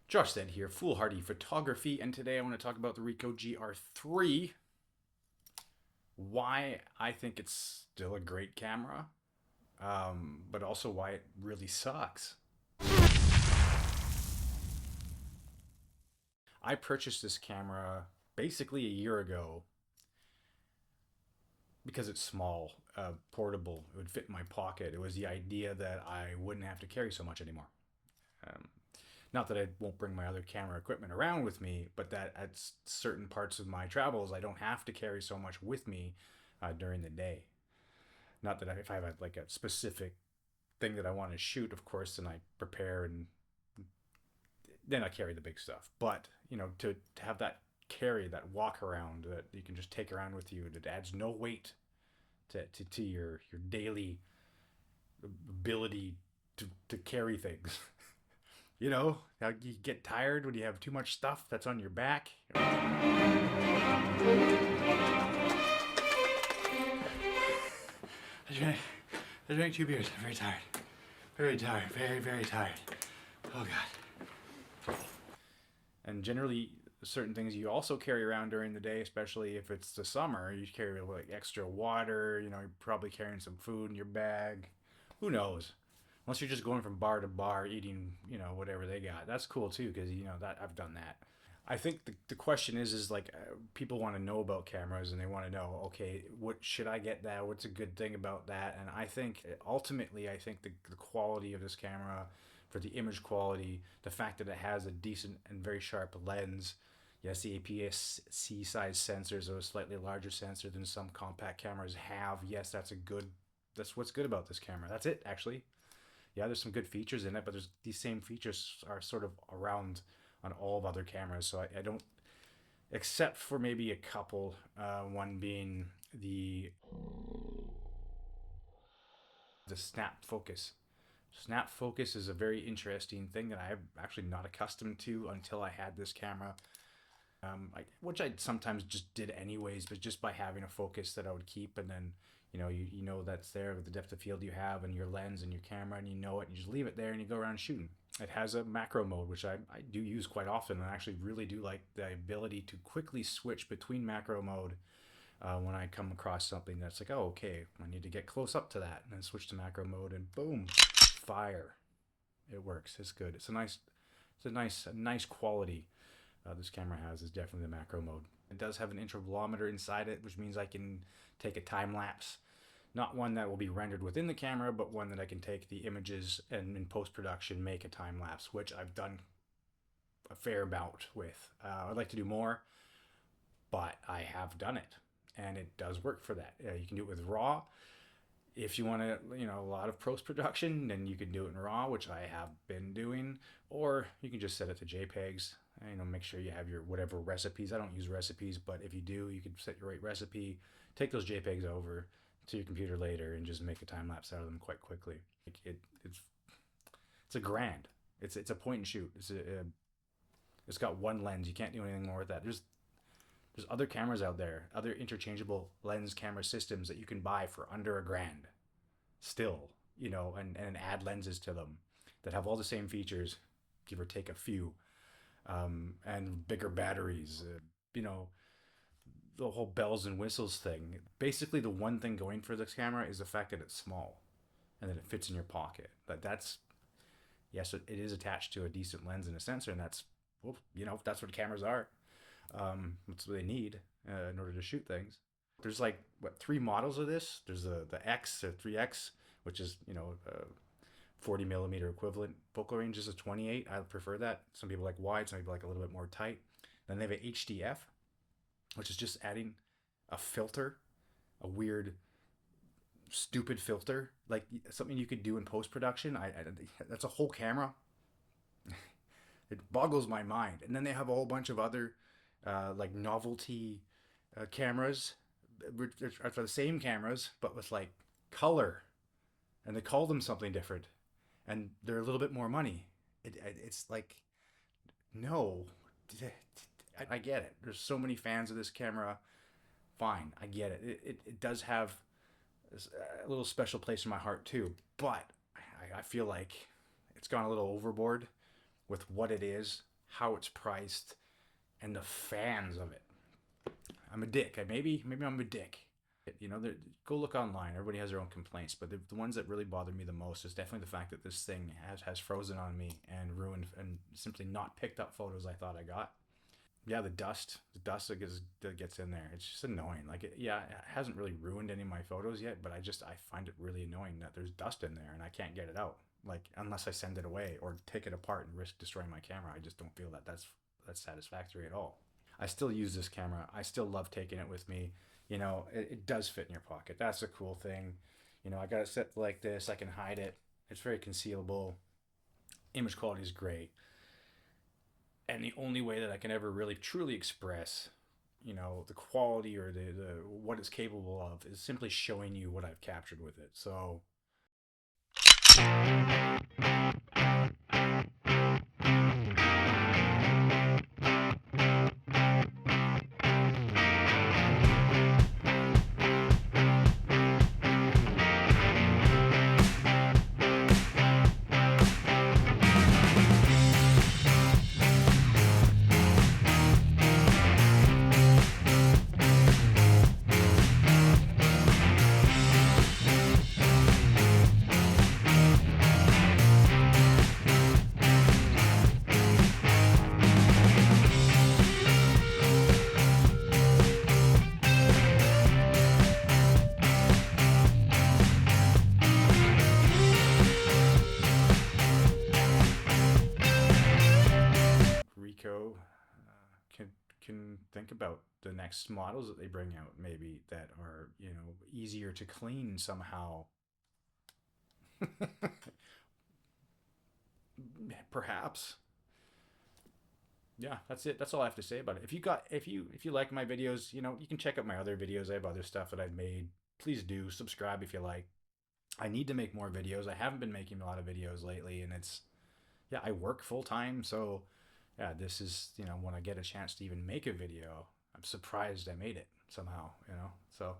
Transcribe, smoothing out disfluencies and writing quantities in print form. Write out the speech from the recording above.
Josh said here, Foolhardy Photography, and today I want to talk about the Ricoh GR3, why I think it's still a great camera, but also why it really sucks. I purchased this camera basically a year ago because it's small, portable, it would fit in my pocket. It was the idea that I wouldn't have to carry so much anymore. Um, Not that I won't bring my other camera equipment around with me, but that at certain parts of my travels, I don't have to carry so much with me during the day. Not that if I have like a specific thing that I want to shoot, of course, then I prepare and then I carry the big stuff. But to have that carry, that walk around that you can just take around with you, it adds no weight to your daily ability to carry things. How you get tired when you have too much stuff that's on your back. I drank 2 beers. I'm very tired. Very tired. Very, very tired. Oh, God. And generally, certain things you also carry around during the day, especially if it's the summer, you carry like extra water. You're probably carrying some food in your bag. Who knows? Unless you're just going from bar to bar eating, whatever they got. That's cool too, because that I've done that. I think the question is like people want to know about cameras and they want to know, okay, what should I get that? What's a good thing about that? And I think ultimately, I think the quality of this camera, for the image quality, the fact that it has a decent and very sharp lens. Yes, the APS-C size sensors are a slightly larger sensor than some compact cameras have. Yes, that's what's good about this camera. That's it, actually. Yeah, there's some good features in it, but there's these same features are sort of around on all of other cameras. So I don't, except for maybe a couple. One being the snap focus. Snap focus is a very interesting thing that I'm actually not accustomed to until I had this camera. Which I sometimes just did anyways, but just by having a focus that I would keep, and then you know that's there with the depth of field you have and your lens and your camera, and you know it, and you just leave it there and you go around shooting. It has a macro mode, which I do use quite often, and I actually really do like the ability to quickly switch between macro mode when I come across something that's like, oh, okay, I need to get close up to that, and then switch to macro mode, and boom, fire. It works. It's good. It's a nice quality this camera has is definitely the macro mode. It does have an intervalometer inside it, which means I can take a time lapse. Not one that will be rendered within the camera, but one that I can take the images and in post production make a time lapse, which I've done a fair amount with. I'd like to do more, but I have done it, and it does work for that. You can do it with RAW. If you want to, a lot of post production, then you can do it in RAW, which I have been doing, or you can just set it to JPEGs. Make sure you have your whatever recipes. I don't use recipes, but if you do, you can set your right recipe, take those JPEGs over to your computer later, and just make a time lapse out of them quite quickly. It's a grand. It's a point and shoot. It's got one lens. You can't do anything more with that. There's other cameras out there, other interchangeable lens camera systems that you can buy for under $1,000 still, and add lenses to them that have all the same features, give or take a few, and bigger batteries, the whole bells and whistles thing. Basically, the one thing going for this camera is the fact that it's small and that it fits in your pocket. That's, yes, it is attached to a decent lens and a sensor, and that's, well, that's what cameras are. That's what they need in order to shoot things. There's like what 3 models of this. There's the X or 3X, which is 40 millimeter equivalent. Focal range is a 28. I prefer that. Some people like wide, some people like a little bit more tight. Then they have a HDF, which is just adding a filter, a weird, stupid filter, like something you could do in post production. That's a whole camera. It boggles my mind. And then they have a whole bunch of other like novelty cameras, which are the same cameras but with like color, and they call them something different, and they're a little bit more money. It's like, no, I get it. There's so many fans of this camera. Fine, I get it. It does have a little special place in my heart too, but I feel like it's gone a little overboard with what it is how it's priced, and the fans of it. I'm a dick. Maybe I'm a dick. You know, go look online. Everybody has their own complaints, but the ones that really bother me the most is definitely the fact that this thing has frozen on me and ruined and simply not picked up photos I thought I got. Yeah, the dust that gets in there. It's just annoying. Like, yeah, it hasn't really ruined any of my photos yet, but I find it really annoying that there's dust in there and I can't get it out. Like, unless I send it away or take it apart and risk destroying my camera, I just don't feel that that's satisfactory at all. I still use this camera. I still love taking it with me. You know, it does fit in your pocket. That's a cool thing. You know, I got it set like this. I can hide it. It's very concealable. Image quality is great. And the only way that I can ever really truly express, you know, the quality or the what it's capable of is simply showing you what I've captured with it. So Ricoh can think about the next models that they bring out, maybe that are, you know, easier to clean somehow. Perhaps. Yeah, that's it. That's all I have to say about it. If you like my videos, you know, you can check out my other videos. I have other stuff that I've made. Please do subscribe if you like. I need to make more videos. I haven't been making a lot of videos lately, and it's, yeah, I work full time, so yeah, this is, you know, when I get a chance to even make a video, I'm surprised I made it somehow, you know. So